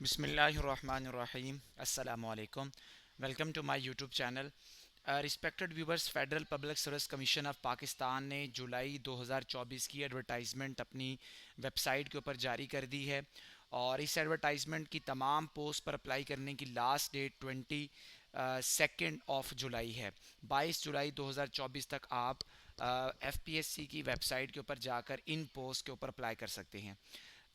बिस्मिल्लाहिर्रहमानिर्रहीम अस्सलामुअलैकुम। Welcome to my YouTube channel. Respected viewers, federal public service commission of Pakistan ने जुलाई 2024 की एडवर्टाइजमेंट अपनी वेबसाइट के ऊपर जारी कर दी है और इस एडवर्टाइजमेंट की तमाम पोस्ट पर अप्लाई करने की लास्ट डेट 22 ऑफ जुलाई है। 22 जुलाई 2024 तक आप FPSC की वेबसाइट के ऊपर जाकर इन पोस्ट के ऊपर अप्लाई कर सकते हैं।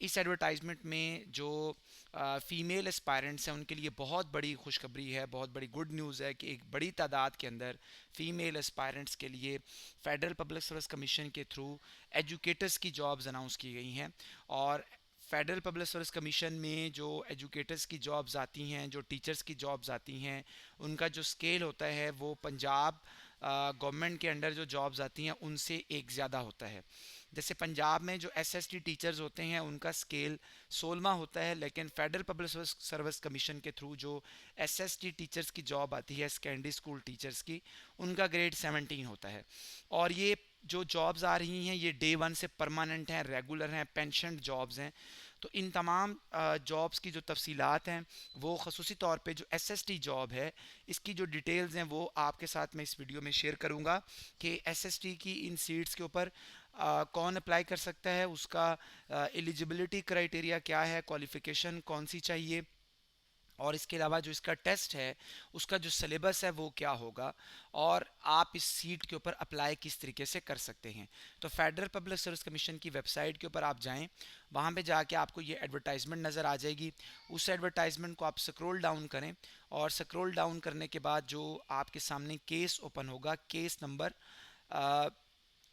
इस एडवर्टाइजमेंट में जो फ़ीमेल एस्पायरेंट्स हैं उनके लिए बहुत बड़ी खुशखबरी है, बहुत बड़ी गुड न्यूज़ है कि एक बड़ी तादाद के अंदर फ़ीमेल एस्पायरेंट्स के लिए फेडरल पब्लिक सर्विस कमीशन के थ्रू एजुकेटर्स की जॉब्स अनाउंस की गई हैं। और फेडरल पब्लिक सर्विस कमीशन में जो एजुकेटर्स की जॉब्स आती हैं, जो टीचर्स की जॉब्स आती हैं, उनका जो स्केल होता है वो पंजाब गवर्नमेंट के अंडर जो जॉब्स आती हैं उनसे एक ज़्यादा होता है। जैसे पंजाब में जो SST टीचर्स होते हैं उनका स्केल 16वां होता है, लेकिन फेडरल पब्लिक सर्विस कमीशन के थ्रू जो SST टीचर्स की जॉब आती है, सेकेंडरी स्कूल टीचर्स की, उनका ग्रेड 17 होता है। और ये जो जॉब्स आ रही हैं ये डे 1 से परमानेंट हैं, रेगुलर हैं, पेंशन जॉब्स हैं। तो इन तमाम जॉब्स की जो तफसीलात हैं वो खसूसी तौर पे जो SST जॉब है इसकी जो डिटेल्स हैं वो आपके साथ मैं इस वीडियो में शेयर करूंगा कि SST की इन सीट्स के ऊपर कौन अप्लाई कर सकता है, उसका एलिजिबिलिटी क्राइटेरिया क्या है, क्वालिफ़िकेशन कौन सी चाहिए, और इसके अलावा जो इसका टेस्ट है उसका जो सिलेबस है वो क्या होगा, और आप इस सीट के ऊपर अप्लाई किस तरीके से कर सकते हैं। तो फेडरल पब्लिक सर्विस कमीशन की वेबसाइट के ऊपर आप जाएं, वहाँ पे जाके आपको ये एडवर्टाइजमेंट नज़र आ जाएगी। उस एडवर्टाइजमेंट को आप स्क्रॉल डाउन करें और स्क्रॉल डाउन करने के बाद जो आपके सामने केस ओपन होगा, केस नंबर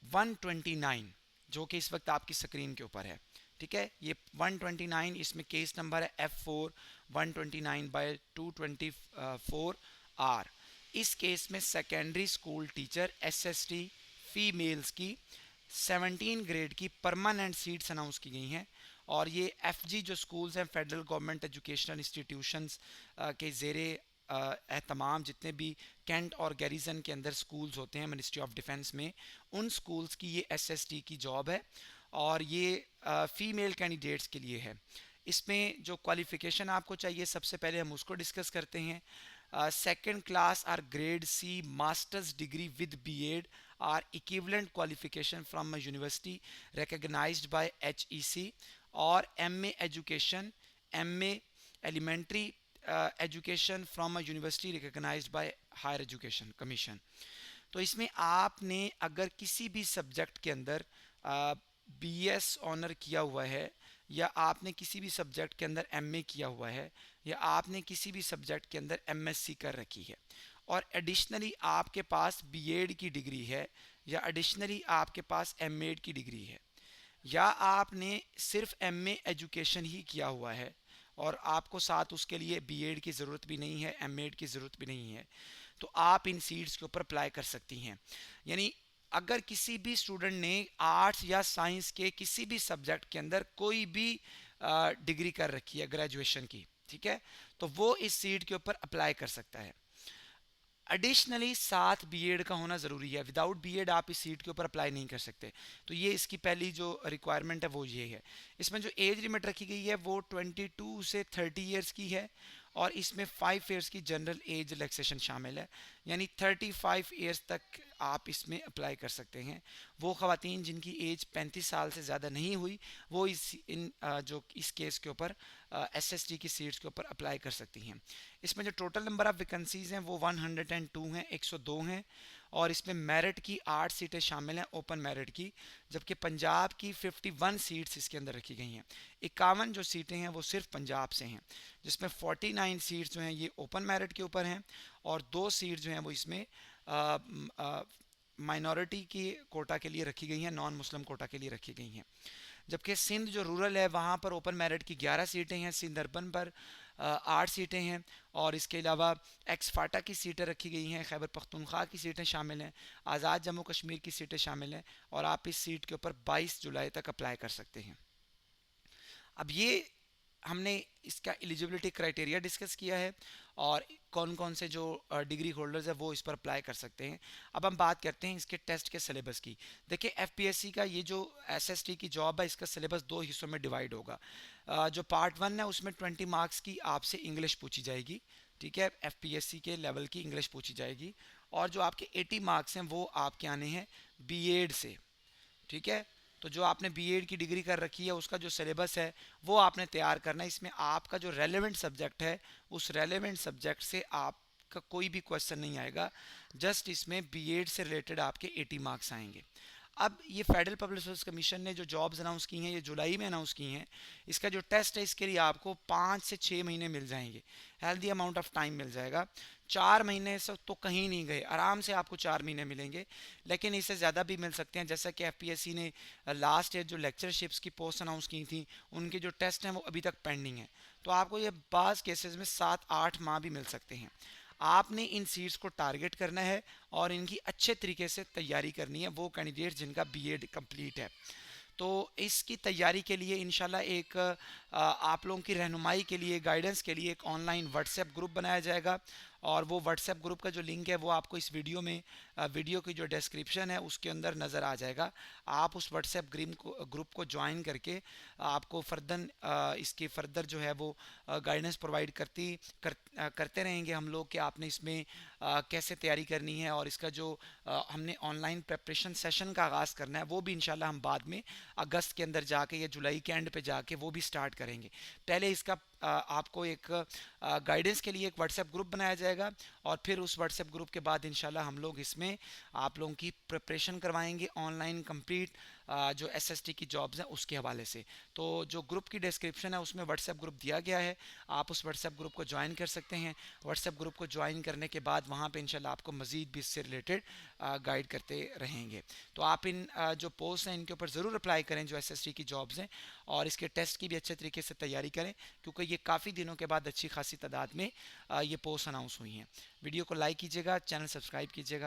129, जो कि इस वक्त आपकी स्क्रीन के ऊपर है। ठीक है, ये 129 इसमें केस नंबर है F4 129/224 R। इस केस में secondary school teacher SST females की 17 ग्रेड की परमानेंट सीट्स अनाउंस की गई हैं। और ये FG जो स्कूल्स हैं, फेडरल गवर्नमेंट एजुकेशनल इंस्टीट्यूशंस के ज़ेरे तमाम जितने भी कैंट और गैरिजन के अंदर स्कूल्स होते हैं मिनिस्ट्री ऑफ डिफेंस में, उन स्कूल्स की ये SST की जॉब है और ये फ़ीमेल कैंडिडेट्स के लिए है। इसमें जो क्वालिफ़िकेशन आपको चाहिए सबसे पहले हम उसको डिस्कस करते हैं। सेकेंड क्लास और grade C masters degree with BEd or equivalent qualification from a university recognised by HEC, और MA education, MA elementary education from a university recognised by higher education commission. तो इसमें आपने अगर किसी भी सब्जेक्ट के अंदर BS ऑनर किया हुआ है, या आपने किसी भी सब्जेक्ट के अंदर MA किया हुआ है, या आपने किसी भी सब्जेक्ट के अंदर MSc कर रखी है, और एडिशनली आपके पास BEd की डिग्री है, या एडिशनली आपके पास MEd की डिग्री है, या आपने सिर्फ MA एजुकेशन ही किया हुआ है और आपको साथ उसके लिए BEd की ज़रूरत भी नहीं है, MEd की ज़रूरत भी नहीं है, तो आप इन सीट्स के ऊपर अप्लाई कर सकती हैं। यानी अगर किसी भी स्टूडेंट ने आर्ट्स या साइंस के किसी भी सब्जेक्ट के अंदर कोई भी डिग्री कर रखी है ग्रेजुएशन की, ठीक है, तो वो इस सीट के ऊपर अप्लाई कर सकता है। एडिशनली साथ BEd का होना ज़रूरी है, विदाउट BEd आप इस सीट के ऊपर अप्लाई नहीं कर सकते। तो ये इसकी पहली जो रिक्वायरमेंट है वो ये है। इसमें जो एज लिमिट रखी गई है वो 22 से 30 ईयर्स की है, और इसमें 5 ईयर्स की जनरल एज रिलैक्सेशन शामिल है, यानी 35 ईयर्स तक आप इसमें अप्लाई कर सकते हैं। वो ख़वातीन जिनकी एज 35 साल से ज़्यादा नहीं हुई वो जो इस केस के ऊपर SST की सीट्स के ऊपर अप्लाई कर सकती हैं। इसमें जो टोटल नंबर ऑफ़ वैकेंसीज़ हैं वो 102 हैं, 102 हैं, और इसमें मेरिट की 8 सीटें शामिल हैं, ओपन मेरिट की, जबकि पंजाब की 51 सीट्स इसके अंदर रखी गई हैं। 51 जो सीटें हैं वो सिर्फ पंजाब से हैं, जिसमें 49 सीट्स जो हैं ये ओपन मेरिट के ऊपर हैं, और 2 सीट जो हैं वो इसमें माइनॉरिटी की कोटा के लिए रखी गई हैं, नॉन मुस्लिम कोटा के लिए रखी गई हैं। जबकि सिंध जो रूरल है वहाँ पर ओपन मेरिट की 11 सीटें हैं, सिंध अर्बन पर 8 सीटें हैं, और इसके अलावा एक्स फाटा की सीटें रखी गई हैं, खैबर पख्तूनख्वा की सीटें शामिल हैं, आज़ाद जम्मू कश्मीर की सीटें शामिल हैं, और आप इस सीट के ऊपर 22 जुलाई तक अप्लाई कर सकते हैं। अब ये हमने इसका एलिजिबिलिटी क्राइटेरिया डिस्कस किया है और कौन कौन से जो डिग्री होल्डर्स है वो इस पर अप्लाई कर सकते हैं। अब हम बात करते हैं इसके टेस्ट के सिलेबस की। देखिए एफपीएससी का ये जो एसएसटी की जॉब है इसका सिलेबस दो हिस्सों में डिवाइड होगा। जो पार्ट 1 है उसमें 20 मार्क्स की आपसे इंग्लिश पूछी जाएगी, ठीक है, एफपीएससी के लेवल की इंग्लिश पूछी जाएगी। और जो आपके 80 मार्क्स हैं वो आपके आने हैं बीएड से, ठीक है। तो जो आपने बीएड की डिग्री कर रखी है उसका जो सिलेबस है वो आपने तैयार करना है। इसमें आपका जो रेलेवेंट सब्जेक्ट है उस रेलेवेंट सब्जेक्ट से आपका कोई भी क्वेश्चन नहीं आएगा, जस्ट इसमें बीएड से रिलेटेड आपके 80 मार्क्स आएंगे। अब ये फेडरल पब्लिक सर्विस कमीशन ने जो जॉब्स अनाउंस की हैं ये जुलाई में अनाउंस की हैं। इसका जो टेस्ट है इसके लिए आपको 5 से 6 महीने मिल जाएंगे, हेल्दी अमाउंट ऑफ टाइम मिल जाएगा। 4 महीने से तो कहीं नहीं गए, आराम से आपको 4 महीने मिलेंगे, लेकिन इससे ज़्यादा भी मिल सकते हैं। जैसा कि एफपीएससी ने लास्ट ईयर जो लेक्चरशिप्स की पोस्ट अनाउंस की थी उनके जो टेस्ट हैं वो अभी तक पेंडिंग है, तो आपको ये बाज़ केसेस में 7-8 माह भी मिल सकते हैं। आपने इन सीट्स को टारगेट करना है और इनकी अच्छे तरीके से तैयारी करनी है, वो कैंडिडेट जिनका बीएड कंप्लीट है। तो इसकी तैयारी के लिए इंशाल्लाह एक आप लोगों की रहनुमाई के लिए, गाइडेंस के लिए एक ऑनलाइन व्हाट्सएप ग्रुप बनाया जाएगा और वो व्हाट्सएप ग्रुप का जो लिंक है वो आपको इस वीडियो में, वीडियो की जो डिस्क्रिप्शन है उसके अंदर नज़र आ जाएगा। आप उस व्हाट्सएप ग्रुप को ज्वाइन करके आपको इसके फर्दर जो है वो गाइडेंस प्रोवाइड करते रहेंगे हम लोग कि आपने इसमें कैसे तैयारी करनी है। और इसका जो हमने ऑनलाइन प्रेपरेशन सेशन का आगाज़ करना है वो भी इंशाल्लाह हम बाद में अगस्त के अंदर जाके या जुलाई के एंड पे जाके वो भी स्टार्ट करेंगे। पहले इसका आपको एक गाइडेंस के लिए एक व्हाट्सएप ग्रुप बनाया जाएगा और फिर उस व्हाट्सएप ग्रुप के बाद इंशाल्लाह हम लोग इसमें आप लोगों की प्रिपरेशन करवाएंगे ऑनलाइन कंप्लीट जो एसएसटी की जॉब्स हैं उसके हवाले से। तो जो ग्रुप की डिस्क्रिप्शन है उसमें व्हाट्सएप ग्रुप दिया गया है, आप उस व्हाट्सएप ग्रुप को ज्वाइन कर सकते हैं। व्हाट्सएप ग्रुप को ज्वाइन करने के बाद वहाँ पे इंशाल्लाह आपको मज़ीद भी इससे रिलेटेड गाइड करते रहेंगे। तो आप इन जो पोस्ट हैं इनके ऊपर ज़रूर अप्लाई करें जो एसएसटी की जॉब्स हैं, और इसके टेस्ट की भी अच्छे तरीके से तैयारी करें क्योंकि ये काफ़ी दिनों के बाद अच्छी खासी तादाद में ये पोस्ट अनाउंस हुई हैं। वीडियो को लाइक कीजिएगा, चैनल सब्सक्राइब कीजिएगा।